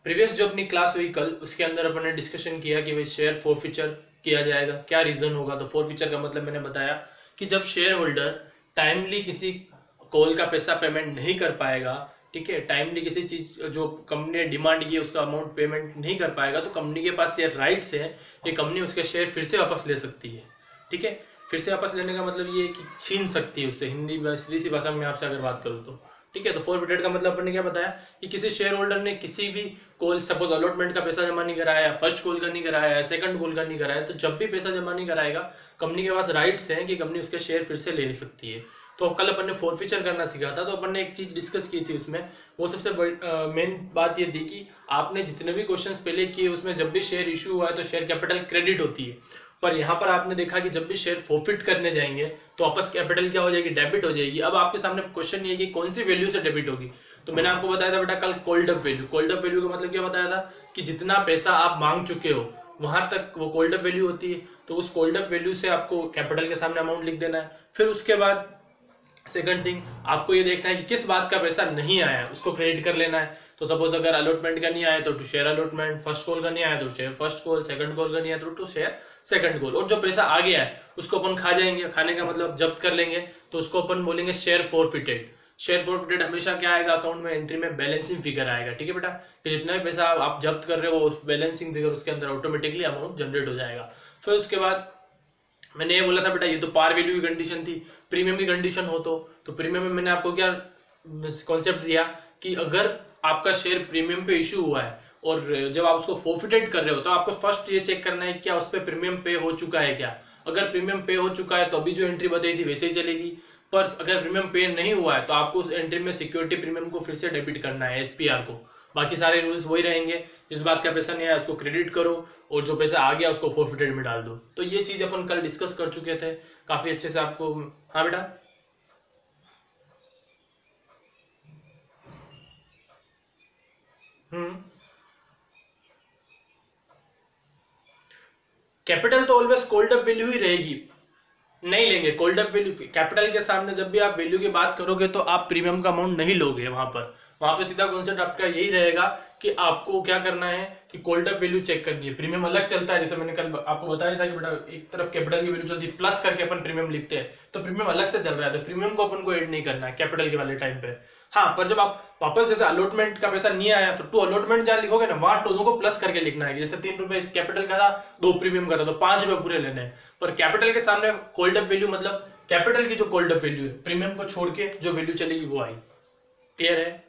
Previous जो अपनी class हुई कल, उसके अंदर अपन ने डिस्कशन किया कि भाई शेयर फोरफीचर किया जाएगा, क्या रीजन होगा। तो फोरफीचर का मतलब मैंने बताया कि जब शेयर होल्डर टाइमली किसी कॉल का पैसा पेमेंट नहीं कर पाएगा, ठीक है, टाइमली किसी चीज जो कंपनी ने डिमांड की है उसका अमाउंट पेमेंट नहीं कर पाएगा, तो कंपनी के पास ये राइट्स है कि कंपनी उसके शेयर फिर से वापस ले सकती है। ठीक है, फिर से वापस लेने का मतलब ये है कि छीन सकती है उससे, हिंदी में सीधी सी भाषा में आपसे अगर बात करूँ तो। ठीक है, तो फोरफिटेड का मतलब अपन ने क्या बताया कि किसी शेयर होल्डर ने किसी भी कॉल, सपोज अलॉटमेंट का पैसा जमा नहीं कराया, फर्स्ट कॉल का नहीं कराया, सेकंड कॉल का नहीं कराया, तो जब भी पैसा जमा नहीं कराएगा कंपनी के पास राइट्स हैं कि कंपनी उसके शेयर फिर से ले सकती है। तो कल अपन ने फोरफीचर करना सीखा था, तो अपन ने एक चीज डिस्कस की थी उसमें, वो सबसे मेन बात ये थी कि आपने जितने भी क्वेश्चंस पहले किए उसमें जब भी शेयर इशू हुआ है तो शेयर कैपिटल क्रेडिट होती है, पर यहाँ पर आपने देखा कि जब भी शेयर फोरफिट करने जाएंगे तो वापस कैपिटल क्या हो जाएगी, डेबिट हो जाएगी। अब आपके सामने क्वेश्चन ये है कि कौन सी वैल्यू से डेबिट होगी। तो मैंने आपको बताया था बेटा कल cold up value. Cold up value का मतलब क्या बताया था कि जितना पैसा आप मांग चुके हो वहां तक वो कोल्ड अप वैल्यू होती है। तो उस कोल्ड अप वैल्यू से आपको कैपिटल के सामने अमाउंट लिख देना है। फिर उसके बाद सेकंड थिंग आपको ये देखना है कि किस बात का पैसा नहीं आया उसको क्रेडिट कर लेना है। तो सपोज अगर अलॉटमेंट का नहीं आया तो to share allotment, first call का नहीं आया तो share first call, second call का नहीं आया तो टू शेयर सेकंड कॉल, और जो पैसा आ गया है उसको अपन खा जाएंगे। खाने का मतलब जब्त कर लेंगे, तो उसको अपन बोलेंगे शेयर फोरफिटेड। शेयर फोरफिटेड हमेशा क्या आएगा अकाउंट में, एंट्री में बैलेंसिंग फिगर आएगा। ठीक है बेटा, कि जितना भी पैसा आप जब्त कर रहे हो बैलेंसिंग फिगर उसके अंदर ऑटोमेटिकली अमाउंट जनरेट हो जाएगा। फिर उसके बाद मैंने ये बोला था बेटा, ये तो पार वैल्यू की कंडीशन थी। प्रीमियम की कंडीशन हो तो प्रीमियम में मैंने आपको क्या कॉन्सेप्ट दिया कि अगर आपका शेयर प्रीमियम पे इशू हुआ है और जब आप उसको फोरफिटेड कर रहे हो तो आपको फर्स्ट ये चेक करना है कि क्या उस पर प्रीमियम पे हो चुका है क्या। अगर प्रीमियम पे हो चुका है तो अभी जो एंट्री बताई थी वैसे ही चलेगी, पर अगर प्रीमियम पे नहीं हुआ है तो आपको उस एंट्री में सिक्योरिटी प्रीमियम को फिर से डेबिट करना है, एसपीआर को। बाकी सारे रूल्स वही रहेंगे, जिस बात का पैसा नहीं आया उसको क्रेडिट करो और जो पैसा आ गया उसको फोरफिटेड में डाल दो। तो ये चीज अपन कल डिस्कस कर चुके थे काफी अच्छे से आपको। हाँ बेटा, कैपिटल तो ऑलवेज कोल्ड अप वैल्यू ही रहेगी, नहीं लेंगे कोल्ड अप वैल्यू। कैपिटल के सामने जब भी आप वैल्यू की बात करोगे तो आप प्रीमियम का अमाउंट नहीं लोगे वहां पे सीधा कॉन्सेप्ट आपका यही रहेगा कि आपको क्या करना है कि कोल्ड अप वैल्यू चेक करनी है। प्रीमियम अलग चलता है, जैसे मैंने कल आपको बताया था कि बेटा एक तरफ कैपिटल की वैल्यू चलती है प्लस करके अपन प्रीमियम लिखते हैं, तो प्रीमियम अलग से चल रहा है, तो प्रीमियम को अपन को ऐड नहीं करना है कैपिटल के वाले टाइम पे। हाँ, पर जब आप वापस जैसे अलॉटमेंट का पैसा नहीं आया तो टू अलॉटमेंट जहां लिखोगे ना वहां दोनों को प्लस करके लिखना है। जैसे 3 रुपए कैपिटल का था, 2 प्रीमियम का था, तो 5 रुपए पूरे लेने हैं। पर कैपिटल के सामने कोल्ड अप वैल्यू मतलब कैपिटल की जो कोल्ड अप वैल्यू है, प्रीमियम को छोड़ के जो वैल्यू चलेगी वो आई। क्लियर है?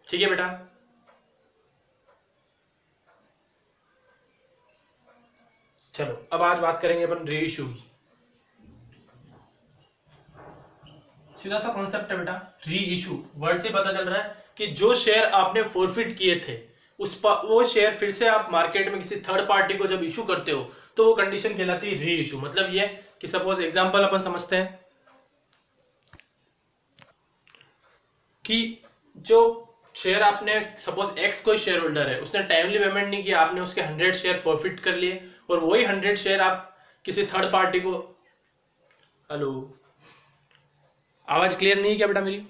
ठीक है बेटा, चलो अब आज बात करेंगे अपन री इशू की। सीधा सा कॉन्सेप्ट है बेटा, री इशू वर्ड से पता चल रहा है कि जो शेयर आपने फोरफिट किए थे वो शेयर फिर से आप मार्केट में किसी थर्ड पार्टी को जब इशू करते हो तो वो कंडीशन कहलाती है री इशू। मतलब ये कि सपोज एग्जांपल अपन समझते हैं कि जो शेयर आपने, सपोज एक्स कोई शेयर होल्डर है, उसने टाइमली पेमेंट नहीं किया, आपने उसके 100 शेयर फॉरफिट कर लिए और वही 100 शेयर आप किसी थर्ड पार्टी को। हेलो, आवाज क्लियर नहीं है क्या बेटा मेरी?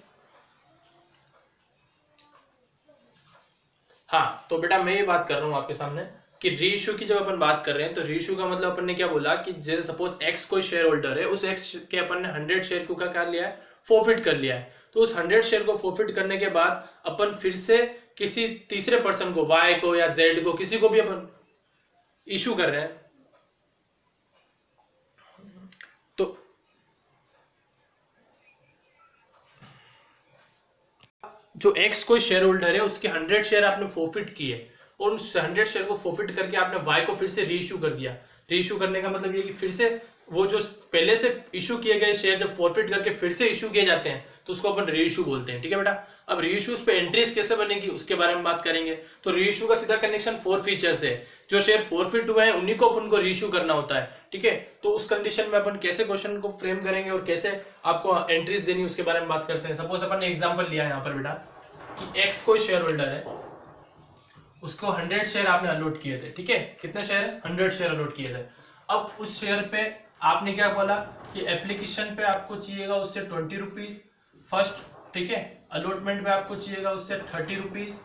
हाँ, तो बेटा मैं ये बात कर रहा हूँ आपके सामने कि रीइश्यू की जब अपन बात कर रहे हैं तो रीइश्यू का मतलब अपन ने क्या बोला कि जैसे सपोज एक्स कोई शेयर होल्डर है, उस एक्स के अपन ने 100 शेयर को क्या कर लिया है, फोरफिट कर लिया है। तो उस 100 शेयर को फोरफिट करने के बाद अपन फिर से किसी तीसरे पर्सन को, वाई को या जेड को, किसी को भी अपन इशू कर रहे हैं। तो जो एक्स कोई शेयर होल्डर है उसके 100 शेयर आपने फोरफिट किए और उस 100 शेयर को फोरफिट करके आपने वाई को फिर से रीइश्यू कर दिया। रीइश्यू करने का मतलब ये कि फिर से वो जो पहले से इशू किए गए शेयर जब फोरफिट करके फिर से इशू किए जाते हैं तो उसको अपन रीइश्यू बोलते हैं। ठीक है बेटा, अब रीइश्यूज पे एंट्रीज कैसे बनेगी उसके बारे में बात करेंगे। तो रीइश्यू का सीधा कनेक्शन फोरफिचर से है, जो शेयर फोरफिट हुए हैं उन्हीं को अपन को रीइश्यू करना होता है। ठीक है, तो उस कंडीशन में अपन कैसे क्वेश्चन को फ्रेम करेंगे और कैसे आपको एंट्रीज देनी उसके बारे में बात करते हैं। सपोज अपन ने एग्जाम्पल लिया यहाँ पर बेटा कि एक्स कोई शेयर होल्डर है, उसको 100 शेयर आपने अलॉट किए थे। ठीक है, कितने शेयर? 100 शेयर अलॉट किए थे। अब उस शेयर पे आपने क्या बोला कि एप्लीकेशन पे आपको चाहिएगा उससे 20 रुपीज फर्स्ट, ठीक है। अलॉटमेंट पे आपको चाहिएगा उससे 30 रुपीज,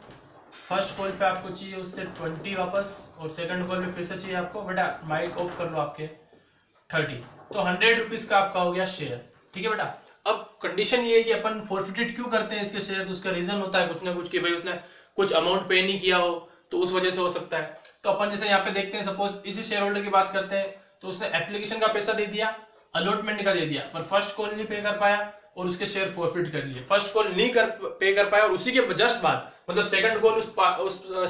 फर्स्ट कॉल पे आपको चाहिए उससे 20 वापस, और सेकंड कॉल पे फिर से चाहिए आपको, बेटा माइक ऑफ कर लो आपके 30, तो 100 रुपीज का आपका हो गया शेयर, ठीक है बेटा। अब कंडीशन ये है कि अपन फॉरफिटेड क्यों करते हैं इसके शेयर, तो उसका रीजन होता है कुछ ना कुछ कि भाई उसने कुछ अमाउंट पे नहीं किया हो तो उस वजह से हो सकता है। तो अपन जैसे यहाँ पे देखते हैं, सपोज इसी शेयर होल्डर की बात करते हैं, तो उसने एप्लीकेशन का पैसा दे दिया, अलॉटमेंट का दे दिया, पर फर्स्ट कॉल नहीं पे कर पाया और उसके शेयर फॉरफिट कर लिए। फर्स्ट कॉल नहीं पे कर पाया और उसी के जस्ट बाद मतलब सेकंड कॉल उस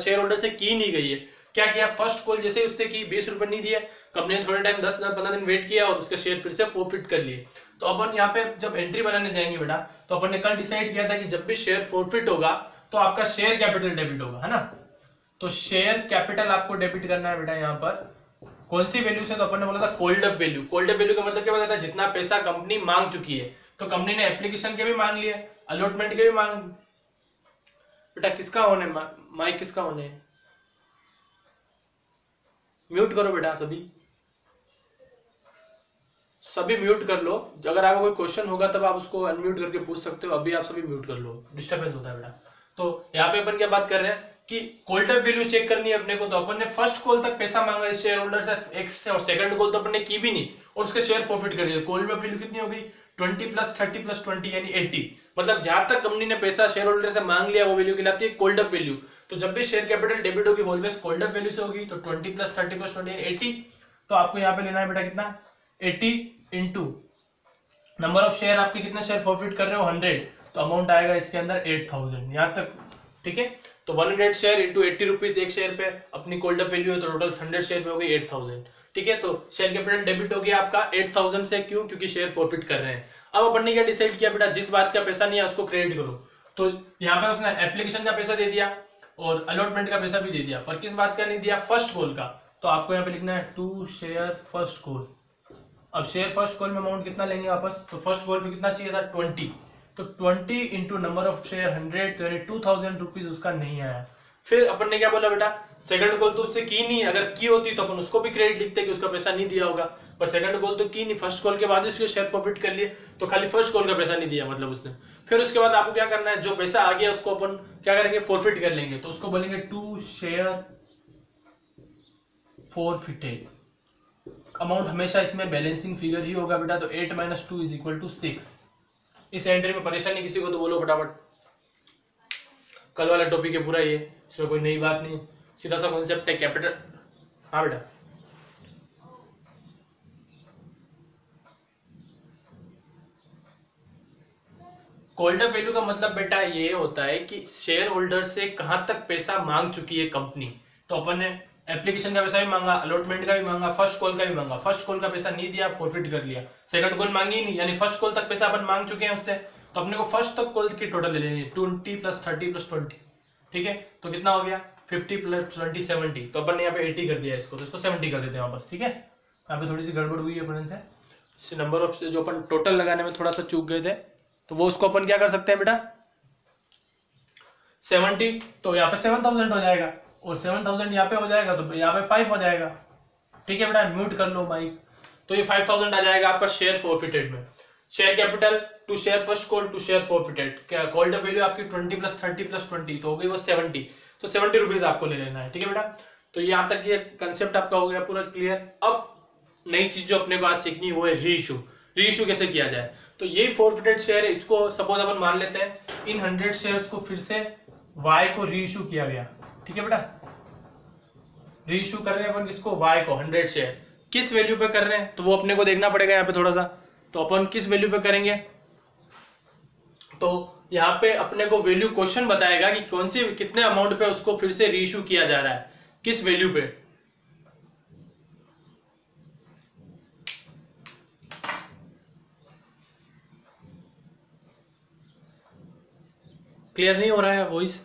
शेयर होल्डर से की नहीं गई है। क्या किया, फर्स्ट कॉल जैसे उससे की 20 रुपए नहीं दिए, कंपनी ने थोड़े टाइम 10-15 दिन वेट किया और उसके शेयर फिर से फॉरफिट कर लिए। तो अपन यहाँ पे जब एंट्री बनाने जाएंगे बेटा, तो अपन ने कल डिसाइड किया था कि जब भी शेयर फॉरफिट होगा तो आपका शेयर कैपिटल डेबिट होगा, है ना। तो शेयर कैपिटल आपको डेबिट करना है बेटा यहाँ पर कौन सी वैल्यू से, तो अपन ने बोला था cold up value. Cold up value का मतलब क्या बताता है, जितना पैसा कंपनी मांग चुकी है। तो कंपनी ने एप्लीकेशन के भी मांग लिए, अलॉटमेंट के भी मांग। बेटा किसका ऑन है माइक, किसका ऑन है, म्यूट करो बेटा, सभी म्यूट कर लो। अगर आपको कोई क्वेश्चन होगा तब आप उसको अनम्यूट करके पूछ सकते हो, अभी आप सभी म्यूट कर लो, डिस्टर्बेंस होता है बेटा। तो यहाँ पे अपन क्या बात कर रहे हैं कि कॉल अप वैल्यू चेक करनी है अपने को। तो अपन ने फर्स्ट कॉल तक पैसा मांगा इस शेयर होल्डर से एक्स से, और सेकंड कॉल तो अपन ने की भी नहीं और उसके शेयर फॉरफिट कर दिए। कॉल अप वैल्यू कितनी हो गई, 20 + 30 + 20 यानी 80। मतलब जहां तक कंपनी ने पैसा शेयर होल्डर से मांग लिया वो वैल्यू कहलाती है कोल्ड अप वैल्यू। तो जब भी शेयर कैपिटल डेबिट होगी ऑलवेज कोल्ड अप वैल्यू से होगी। तो 20 + 30 + 20 यानी 80। तो आपको यहाँ पे लेना है बेटा कितना, 80 इंटू नंबर ऑफ शेयर, आपके कितने शेयर फॉरफिट कर रहे हो 100, तो अमाउंट आएगा इसके अंदर 8000 यहाँ तक, ठीक है। तो 100 शेयर इंटू 80 रुपीज एक शेयर पे अपनी कोल्ड अप वैल्यू है, तो टोटल 100 शेयर पे हो गई 8000, ठीक है। तो शेयर कैपिटल डेबिट हो गया आपका 8000 से, क्यों, क्योंकि शेयर फॉरफिट कर रहे हैं। अब अपन ने क्या डिसाइड किया बेटा, जिस बात का पैसा नहीं है उसको क्रेडिट करो। तो यहाँ पे उसने एप्लीकेशन का पैसा दे दिया और अलॉटमेंट का पैसा भी दे दिया, पर किस बात का नहीं दिया, फर्स्ट कॉल का। तो आपको यहाँ पे लिखना है टू शेयर फर्स्ट कॉल। अब शेयर फर्स्ट कॉल में अमाउंट कितना लेंगे वापस, तो फर्स्ट कॉल में कितना चाहिए था 20, तो 20 इंटू नंबर ऑफ शेयर 100, तो यानी 2000 रुपीज उसका नहीं आया। फिर अपन ने क्या बोला बेटा, सेकंड कॉल तो उससे की नहीं, अगर की होती तो अपन उसको भी क्रेडिट लिखते कि उसका पैसा नहीं दिया होगा, पर सेकंड कॉल तो की नहीं, फर्स्ट कॉल के बाद उसके शेयर फॉरफिट कर लिए, तो खाली फर्स्ट कॉल का पैसा नहीं दिया मतलब उसने। फिर उसके बाद आपको क्या करना है, जो पैसा आ गया उसको अपन क्या करेंगे, फॉरफिट कर लेंगे। तो उसको बोलेंगे टू शेयर फॉरफिटेड। अमाउंट हमेशा इसमें बैलेंसिंग फिगर ही होगा बेटा, तो 8 - 2 = 6। इस एंट्री में परेशानी किसी को तो बोलो फटाफट। कल वाला टॉपिक है पूरा ये, इसमें कोई नई बात नहीं, सीधा सा कॉन्सेप्ट है कैपिटल। हाँ बेटा, कोल्ड अप वैल्यू का मतलब बेटा ये होता है कि शेयर होल्डर से कहां तक पैसा मांग चुकी है कंपनी। तो अपन ने एप्लीकेशन का पैसा भी मांगा, अलॉटमेंट का भी मांगा, फर्स्ट कॉल का भी मांगा। फर्स्ट कॉल का पैसा नहीं दिया, फॉरफिट कर लिया। सेकंड कॉल मांगी नहीं, यानी फर्स्ट कॉल तक पैसा अपन मांग चुके हैं उससे, तो अपने को फर्स्ट तक कॉल की टोटल ले लेनी है 20 + 30 + 20, ठीक है। तो कितना हो गया 50 + 20 70। तो अपन ने यहाँ पे 80 कर दिया इसको, तो इसको 70 कर देते हैं वापस, ठीक है। यहाँ पे थोड़ी सी गड़बड़ हुई है अपन से, नंबर ऑफ जो अपन टोटल लगाने में थोड़ा सा चूक गए थे, तो वो उसको अपन क्या कर सकते हैं बेटा 70, तो यहाँ पे 7000 हो जाएगा, और 7000 यहाँ पे हो जाएगा, तो यहाँ पे 5 हो जाएगा, ठीक है बेटा। म्यूट कर लो माइक। तो ये 5000 आ जाएगा आपका शेयर फॉरफिटेड में। Share capital to share first call to share forfeited, क्या कॉल्ड अप वैल्यू आपकी 20 + 30 + 20, तो हो गई वो 70। तो 70 रुपीज आपको ले लेना है, ठीक है बेटा। तो यहाँ तक ये कंसेप्ट आपका हो गया पूरा क्लियर। अब नई चीज जो अपने को आज सीखनी है वो है री इशू। री इशू कैसे किया जाए, तो ये फॉरफिटेड शेयर है, इसको सपोज अपन मान लेते हैं इन 100 शेयर्स को फिर से Y को री इशू किया गया, ठीक है बेटा। री इशू कर रहे हैं अपन किसको, Y को 100 शेयर। किस वैल्यू पे कर रहे हैं तो वो अपने को देखना पड़ेगा यहाँ पे थोड़ा सा। तो अपन किस वैल्यू पे करेंगे, तो यहाँ पे अपने को वैल्यू क्वेश्चन बताएगा कि कौन सी कितने अमाउंट पे उसको फिर से री इशू किया जा रहा है, किस वैल्यू पे। क्लियर नहीं हो रहा है वॉइस,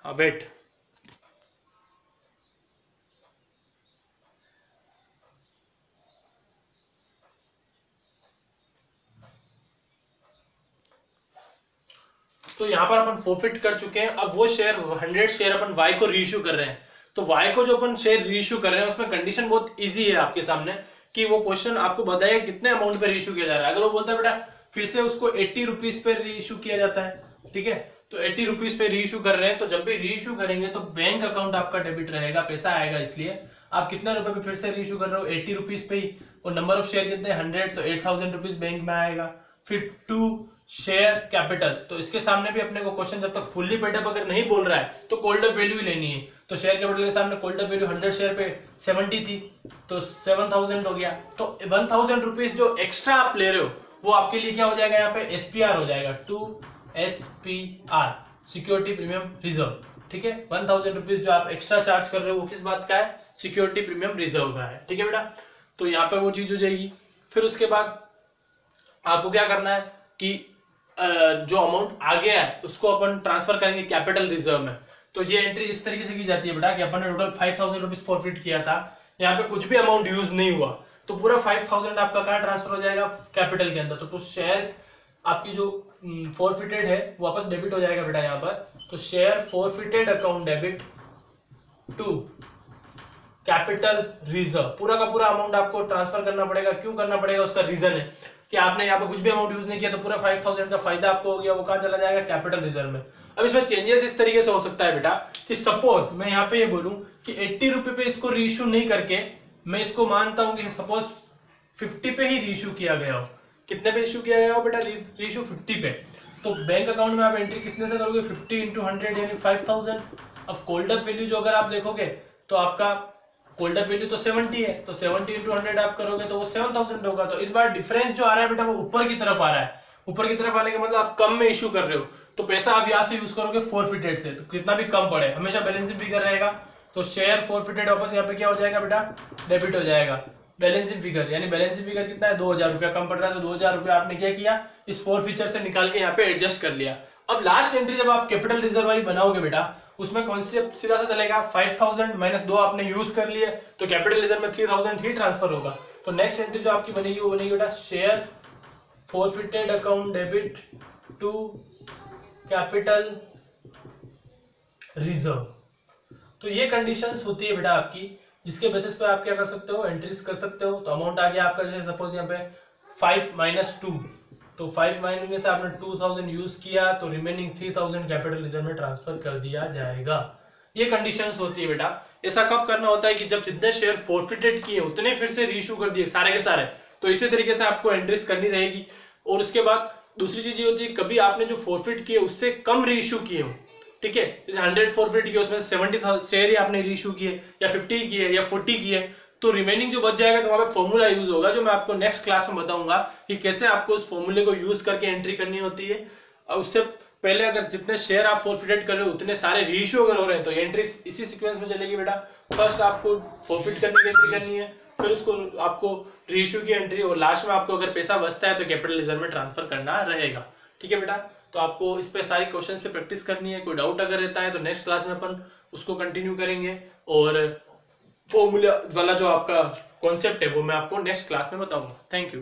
हाँ वेट। तो यहाँ पर अपन फॉरफिट कर चुके हैं। अब वो शेयर 100 शेयर अपन Y को रीइश्यू कर रहे हैं। तो y को जो अपन शेयर रीइश्यू कर रहे हैं उसमें कंडीशन बहुत इजी है आपके सामने, कि वो क्वेश्चन आपको बताएगा कितने अमाउंट पे रीइश्यू किया जा रहा है। अगर वो बोलता है बेटा फिर से उसको 80 रुपीज पे रीइश्यू किया जाता है, ठीक है, तो 80 रुपीज पे रीइश्यू कर रहे हैं, तो जब भी रीइश्यू करेंगे तो बैंक अकाउंट आपका डेबिट रहेगा, पैसा आएगा, इसलिए आप कितने रुपए पे फिर से रीइश्यू कर रहे हो, 80 रुपीज पे ही, और नंबर ऑफ शेयर कितने 100, तो 8000 रुपीज बैंक में आएगा। फिर 2 शेयर कैपिटल, तो इसके सामने भी अपने को क्वेश्चन जब तक फुल्ली पेड अप अगर नहीं बोल रहा है तो कोल्ड अप वैल्यू ही लेनी है। तो शेयर कैपिटल के सामने कोल्ड अप वैल्यू 100 शेयर पे 70 थी, तो 7000 हो गया, तो 1000 रुपीज जो एक्स्ट्रा आप ले रहे हो वो आपके लिए क्या हो जाएगा, यहाँ पे एसपीआर हो जाएगा, 2 SPR, सिक्योरिटी प्रीमियम रिजर्व, ठीक है। 1000 रुपीज जो आप एक्स्ट्रा चार्ज कर रहे हो वो किस बात का है, सिक्योरिटी प्रीमियम रिजर्व का है, ठीक है बेटा। तो यहाँ पे वो चीज हो जाएगी। फिर उसके बाद आपको क्या करना है कि जो अमाउंट आ गया है उसको अपन ट्रांसफर करेंगे कैपिटल रिजर्व में। तो ये एंट्री इस तरीके से की जाती है बेटा कि अपन ने टोटल 5000 रुपीज फॉरफिट किया था, यहाँ पे कुछ भी अमाउंट यूज नहीं हुआ, तो पूरा 5000 आपका कहाँ ट्रांसफर हो जाएगा, कैपिटल के अंदर। तो शेयर आपकी जो फॉरफिटेड है वापस डेबिट हो जाएगा बेटा यहाँ पर। तो share forfeited account debit to capital reserve, पूरा का पूरा अमाउंट आपको ट्रांसफर करना पड़ेगा। क्यों करना पड़ेगा, उसका रीजन है कि आपने यहाँ पे कुछ भी अमाउंट यूज नहीं किया, तो पूरा 5000 का फायदा आपको हो गया, वो कहाँ चला जाएगा, कैपिटल रिजर्व में। अब इसमें चेंजेस इस तरीके से हो सकता है बेटा कि सपोज मैं यहाँ पे ये बोलूं कि 80 रुपए पे इसको रीइश्यू नहीं करके मैं इसको मानता हूं कि सपोज 50 पे ही रीइश्यू किया गया हो। कितने पे इश्यू किया गया हो बेटा, रीइश्यू 50 पे, तो बैंक अकाउंट में आप एंट्री कितने से करोगे, 50 × 100 यानी 5000। अब कोल्ड अप वैल्यू जो अगर आप देखोगे तो आपका कोल्ड अप वैल्यू तो 70 है, तो 70 × 100 आप करोगे तो वो 7000 होगा। तो इस बार डिफरेंस जो आ रहा है बेटा वो ऊपर की तरफ आ रहा है। ऊपर की तरफ आने का मतलब आप कम में इश्यू कर रहे हो, तो पैसा आप यहाँ से यूज करोगे फॉरफिटेड से, तो कितना भी कम पड़े हमेशा बैलेंसिंग फिगर रहेगा। तो शेयर फॉरफिटेड वापस यहाँ पे क्या हो जाएगा बेटा, डेबिट हो जाएगा। बैलेंसिंग फिगर यानी बैलेंसिंग फिगर कितना है, 2000 रुपया कम पड़ रहा है, तो 2000 रुपया आपने क्या किया, इस फॉरफिचर से निकाल के यहाँ पे एडजस्ट कर लिया। अब लास्ट एंट्री जब आप कैपिटल रिजर्व वाली बनाओगे बेटा, उसमें कॉन्सेप्ट सीधा सा चलेगा, 5000 - 2 आपने यूज कर लिए, तो कैपिटल रिजर्व में 3000 ही ट्रांसफर होगा। तो नेक्स्ट एंट्री जो आपकी बनेगी वो बनेगी बेटा share forfeited account debit to capital reserve. तो ये कंडीशंस होती है बेटा आपकी, जिसके बेसिस पे आप क्या कर सकते हो, एंट्रीज कर सकते हो। तो अमाउंट आ गया आपका, जैसे सपोज यहाँ पे 5 - 2, तो 5 में से आपने 2000 यूज किया, तो रिमेनिंग 3000 कैपिटल रिजर्व में ट्रांसफर कर दिया जाएगा। ये कंडीशंस होती है बेटा। ऐसा कब करना होता है कि जब जितने शेयर फॉरफिटेड किए उतने फिर से रीइश्यू कर दिए सारे के सारे, तो इसी तरीके से आपको एंट्रीज करनी रहेगी। और उसके बाद दूसरी चीज ये होती है, कभी आपने जो फॉरफिट किए उससे कम रीइश्यू किए हो, ठीक है, जैसे 100 फॉरफिट किए उसमें 70 शेयर ही आपने रीइश्यू किए, या 50 किए या 40 किए, तो रिमेनिंग जो बच जाएगा तो वहां पे फॉर्मूला यूज होगा, जो मैं आपको नेक्स्ट क्लास में बताऊंगा कि कैसे आपको उस फॉर्मूले को यूज करके एंट्री करनी होती है। और उससे पहले अगर जितने शेयर आप फॉरफिटेड कर रहे हो उतने सारे रीइश्यू अगर हो रहे हैं तो एंट्री इसी सीक्वेंस में चलेगी बेटा। फर्स्ट आपको फॉरफिट करने की एंट्री करनी है, फिर उसको आपको रीइश्यू की एंट्री, और लास्ट में आपको अगर पैसा बचता है तो कैपिटल रिजर्व में ट्रांसफर करना रहेगा, ठीक है बेटा। तो आपको इस पे सारी क्वेश्चंस पे प्रैक्टिस करनी है। कोई डाउट अगर रहता है तो नेक्स्ट क्लास में अपन उसको कंटिन्यू करेंगे, और फॉर्मूला वाला जो आपका कॉन्सेप्ट है वो मैं आपको नेक्स्ट क्लास में बताऊंगा। Thank you.